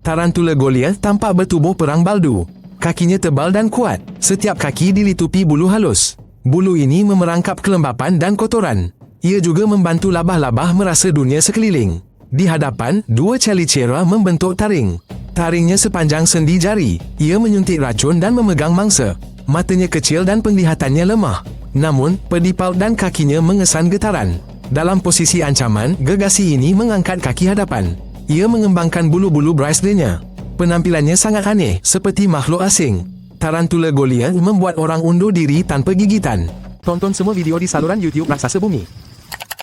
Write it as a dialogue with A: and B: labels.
A: Tarantula Goliath tampak bertubuh perang baldu. Kakinya tebal dan kuat. Setiap kaki dilitupi bulu halus. Bulu ini memerangkap kelembapan dan kotoran. Ia juga membantu labah-labah merasa dunia sekeliling. Di hadapan, dua Chelicera membentuk taring. Taringnya sepanjang sendi jari. Ia menyuntik racun dan memegang mangsa. Matanya kecil dan penglihatannya lemah. Namun, pedi paut dan kakinya mengesan getaran. Dalam posisi ancaman, gegasi ini mengangkat kaki hadapan. Ia mengembangkan bulu-bulu bristlernya. Penampilannya sangat aneh, seperti makhluk asing. Tarantula Goliath membuat orang undur diri tanpa gigitan. Tonton semua video di saluran YouTube Raksasa Bumi.